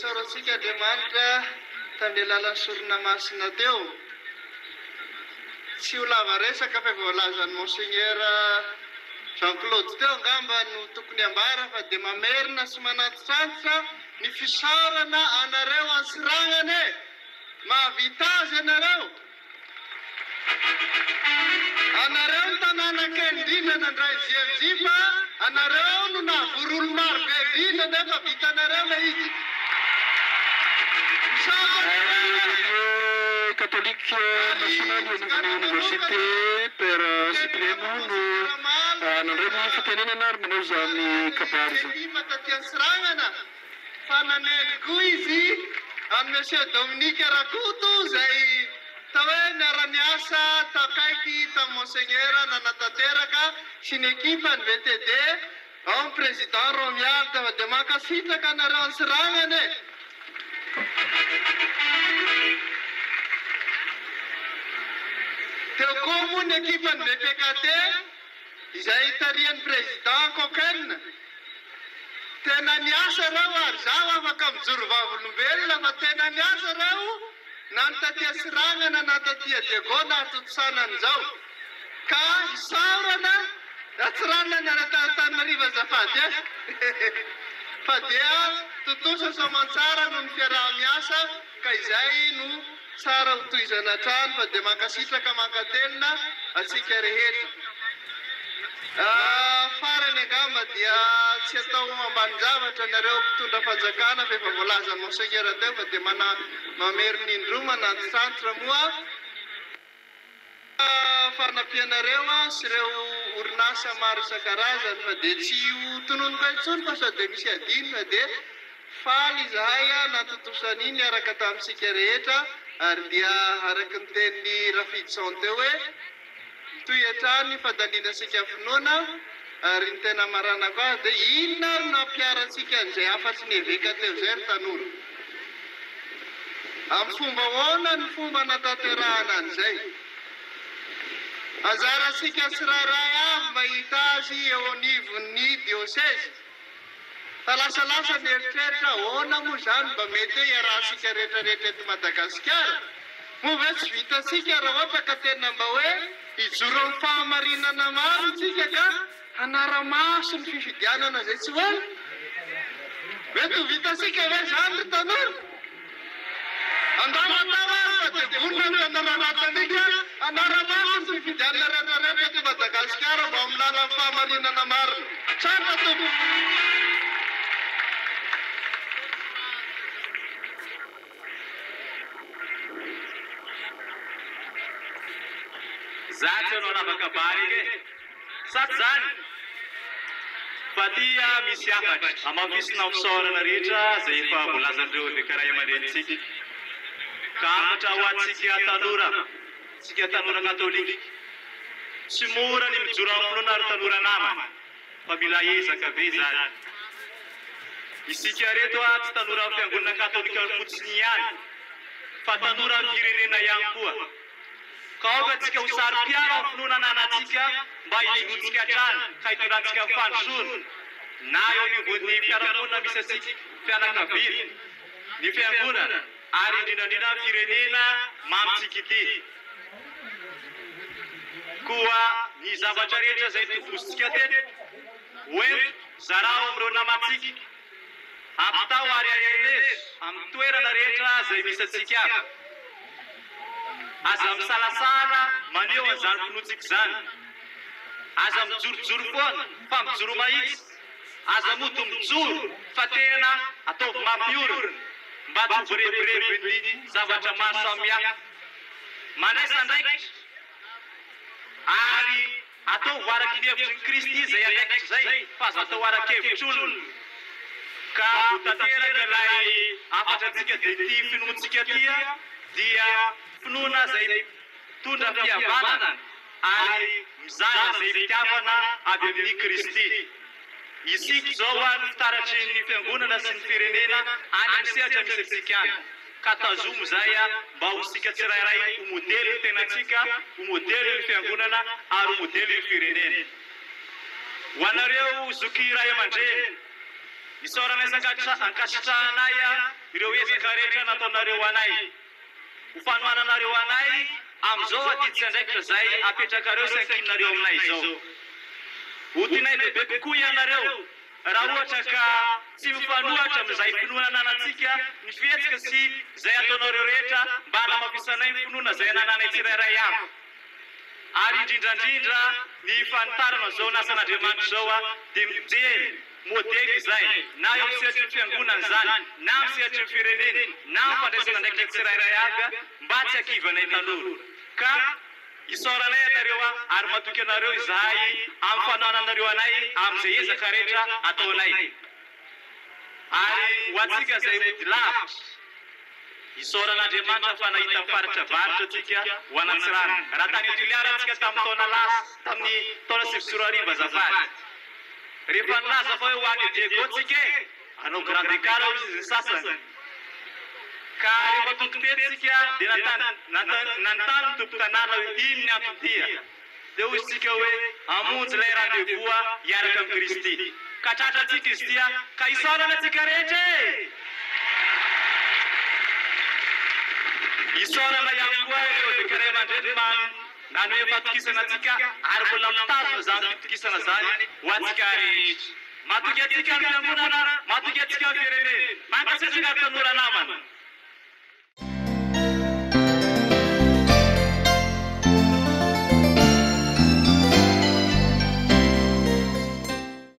isaorantsika Andriamanitra tamin'ny alalan'ny soronamasina teo. Tsy ho lava resaka fa voalazan'ny Monseigneur Jean-Claude teo angamba no tokony ambara fa dia mamerina sy manantitrantitra ny fisaorana anareo ansiragnane. Mahavita azy anareo. Anareo ny tanàna kely indrindra nandray ziajifa, anareo no navorolo maro be indrindra nefa vitanareo le izy. Catholique national université per Supremo no nandray fitenenana ary manao zany kabary zany. Taty ansiragnana fa nanely koa izy any Monsieur Dominique Rakoto zay tao hoe niara-niasa takaiky tamin'ny Monseigneur nanatanteraka sy ny ekipany VTD ao ny président Romial tonga dia mankasitraka anareo ansiragnana e. Teo koa moa ny ekipany VPKT izay tarian'ny président Coquenne. Tena niasa reo ary zaho afaka mijoro vavolombelona fa tena niasa reo na ny taty ansiragnana na taty Diego na atotosanan'izao. Ka isaorana atsiranona ny ara-Tananarivo azafady e. Fa dia totosa soamantsara no ny fiaraha-miasa ka izay no tsara ho tohizana hatrany fa dia mankasitraka mankatelina atsika rehetra. Farany angamba dia tsy atao ambanin-javatra nareo mpitondra fanjakana fa efa voalazan'ny Monseigneur teo fa dia mamerina indroma nantitrantitra moa fanampianareo sy ireo orinasa maro isan-karazany fa dia tsy ho tononoko intsony fa sao dia misy adiny fa dia faly izahay natotosan'iny araka tamintsika rehetra ary dia araka ny tenin'ny Rafidson teo hoe toy hatrany fandanianasika finoana ary ny tena marana koa dia inona ary nampiarantsika an'izay afatsy ny eveka teo zay ry tanora. Amin'ny fomba hoana ny fomba natanterahana an'izay. Anjarantsika tsirairay avy mahita azy eo anivon'ny diocèse. Fa lasalasa ny eritreritra hoana moa zany mba mety hoe iarahantsika rehetrarehetra eto Madagasikara. Moa ve tsy vitatsika raha ohatra ka tena mba hoe hijoro amin'ny fahamarinana maro tsika ka hanara-maso ny fifidianana zay tsy hoana. Mety ho vitatsika ve zany ry tanora? Andamatao fa dia vonona ny tanora-matanika hanara-maso ny fifidianana rehetrarehetra eto Madagasikara mba amin'ny lalan'ny fahamarinana marina. Tsara tompo. Zaty anao anavakabary ke sady zany fa tia misy afatra amafisina fisaorana rehetra zay efa voalazan'ireo vekaray aman-drenitsika ka afatra ho antsika tanora katolika tsy mora ny mijoro amin'ny finoana ary tanora namana fa mila ezaka be zany. Isika reto tsy tanora amin'ny fiangonana katolika fotsiny ihany fa tanora amin'ny firenena ihany koa. Ka aokatsika ho sary-piara amin'ny finoana ananatsika mba hijorotsika hatrany ka hitondratsika fandrosoana na eo anivon'ny fiarahamonina misy atsika fianakaviana ny fiangonana ary indrindrandrindra amin'ny firenena mamitsika ity. Koa ny zavatra rehetra zay tovositsika teto hoento zarao amin'ireo namantsika ampitao ary arenezo amin'ny toerana rehetra zay misy atsika avy. Aza misalasala maneho an'izany finoantsika zany. Aza mijorojoro foana fa mijoro mahitsy. Aza moto mijoro fa tena ataovy mampiorona mba tsy ho vorevirevin'ny zavatra maro samihafa. Manesa ndraikitra ary ataovy araky ny hevitry ny Kristy zay andraikitra zay fa aza atao arak-hevitr'olona. Ka ho tanteraka ilay afatra antsika dia ity finoantsika tia dia finoana zay tondra fihavanana ary mizara zay fitiavana avy amin'ny Kristy. Isika zao any fitaratry ny fiangonana sy ny firenena any amin'ny sehatra misy atsika any. Ka tazomo zay mba ho sika tsirairay ho modely ny tenatsika, ho modely ny fiangonana ary ho modely ny firenena. Ho anareo zoky iray aman-dreny isaorana ankasitrahanay ireo ezaka rehetra nataonareo anay ho fanohananareo anay amin'izao adiditsy andraikitra zay apetrakareo sy ankininareo aminay izao ho tinay bebe kokoa ianareo raha ohatra ka tsy mifanohatra amin'izay finoana anantsika ny fihetsika sy zay ataonareo rehetra mba hanamafisanay ny finoana zay anananay tsirairay avy ary indrindrandrindra ny fanitarana zao nasan'Andriamanitra zao dia mijery modely izay na eo amin'ny sehatry ny fiangonana zany na amin'ny sehatry ny fireneny na amin'ny fandraisana ndraikitra tsirairay avy mba tsy hakivanay tanora ka isaoranay anareo ary matoky anareo izahay amin'ny fanohananareo anay amin'izay ezaka rehetra ataonay ary ho antsika zay hody lavitra isaoran'Andriamanitra fa nahita amin'ny faritra varitra atsika ho anatsirana raha tany Antoliara antsika tamin'ny taona lasa tamin'ny taona 2024 azafady rehefa nilaza fa hoe ho any Diego tsika anao grand écart izy ny sasany ka rehefa tontontetsika dia nanontany ny tompo-tanàna hoe ino ny anton-dia dia hoy isika hoe hamonjy ilay rendez-vous hiaraka amin'ny Kristy ka tratratsika izy tia ka isaorana atsika rehetra isaorana ihany koa ireo dekaray aman-dreny nany hoe fatokisana atsika ary mbola mitazona zany fitokisana zany ho antsika rehetra matoky atsika ny fiangonana matoky atsika ny fireneny mankasitraka tanora namana